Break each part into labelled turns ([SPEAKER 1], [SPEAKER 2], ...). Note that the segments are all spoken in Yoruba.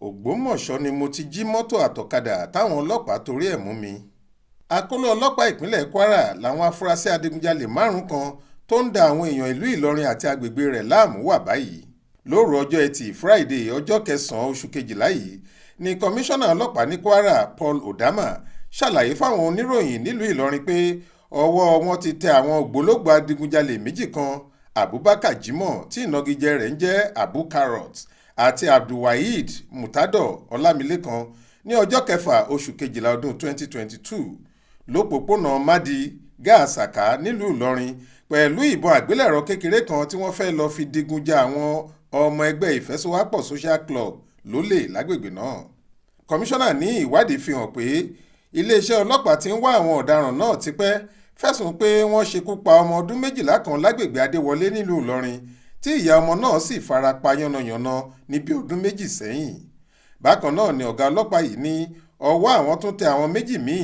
[SPEAKER 1] Ògbómọ̀ṣọ́ ni mo ti jí mọ́tò àtọ̀kadà táwọn ọlọ́pàá torí ẹ̀ mú mi. Akóló ọlọ́pàá ìpínlẹ̀ Kwara làwọn afurasí adigunjalè márùn-ún kan tó ń da àwọn èèyàn ìlú Ìlọrin àti agbègbè rẹ̀ láàmú wà báyìí. Lóru ọjọ́ Ẹtì Friday ọjọ́ kẹsàn-án oṣù kejìlá yìí ni kọmíṣánná ọlọ́pàá ní Kwara Paul Odama ṣàlàyé fáwọn oníròyìn nílùú Ìlọrin pé ọwọ́ wọn ti tẹ àwọn ògbólógbòó adigunjalè méjì kan, Mi-Jimoh tí ìnagijẹ rẹ̀ ń jẹ́ Abu Carrot àti Abdulwaheed Mutador Ọlámilékan ní ọjọ́ kẹfà oṣù kejìlá ọdún 2022 lópòpónà Madi Gáàsàká nílùú Ìlọrin pẹ̀lú ìbọn àgbélẹ̀rọ kékeré kan tí wọ́n fẹ́ lọ fi digun ja àwọn ọmọ ẹgbẹ́ ìfẹ́sowápọ̀ Social Club lólè lágbègbè náà. Kọmíṣánná ní ìwádìí fi hàn pé iléeṣẹ́ ọlọ́pàá ti ń wá àwọn ọ̀daràn náà tipẹ́ fẹ̀sùn pé wọ́n ṣekú pa ọmọ ọdún 12 kan lágbègbè Adéwọlé nílùú Ìlọrin tí ìyá ọmọ náà sì fara pa yánnayànna ní bí ọdún méjì sẹ́yìn. Bákan náà ni ọ̀gá ọlọ́pàá yìí ní ọwọ́ àwọn tún tẹ àwọn méjì míì,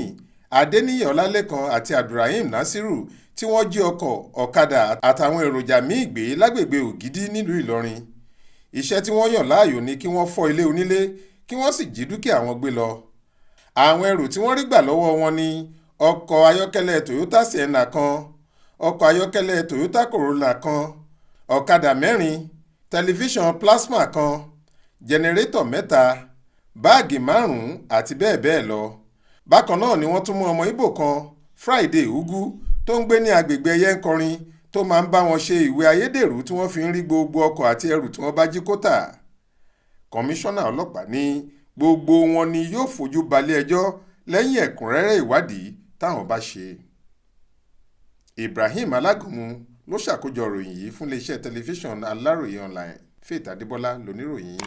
[SPEAKER 1] Adéníyì Ọlálékan àti Abdulrahim Nasiru tí wọ́n jí ọkọ̀, ọ̀kadà àtàwọn èròjà míì gbé lágbègbè Ògidì nílùú Ìlọrin. Iṣẹ́ tí wọ́n yàn láàyò ni kí wọ́n fọ́ ilé onílé kí wọ́n sì jí dúkìá wọn gbé lọ. Àwọn ẹrù tí wọ́n rí gbà lọ́wọ́ wọn ni ọkọ̀ ayọ́kẹ́lẹ́ Toyota Sienna kan, ọkọ̀ ayọ́kẹ́lẹ́ Toyota Corolla kan, ọ̀kadà 4, tẹlifíṣàn plasma kan, jẹnẹrétọ̀ 3, báàgì 5 àti bẹ́ẹ̀ bẹ́ẹ̀ lọ. Bákan náà ni wọ́n tún mú ọmọ Ìgbò kan, Friday Ugwu, tó ń gbé ní agbègbè Ẹyẹ́nkọrin tó máa ń bá wọn ṣe ìwé ayédèrú tí wọ́n fi ń rí gbogbo ọkọ̀ àti ẹrù tí wọ́n bá jí kó tà. Kọmíṣánná ọlọ́pàá ní gbogbo wọn ni yóò fojú balẹ̀-ẹjọ́ lẹ́yìn ẹ̀kúnrẹ́rẹ́ ìwádìí táwọn bá ṣe. Ibrahim Alágúnmu ló ṣàkójọ ìròyìn yìí fún iléeṣẹ́ tẹlifíṣàn Aláròye online. Faith Adébọ́lá lóníròyìn.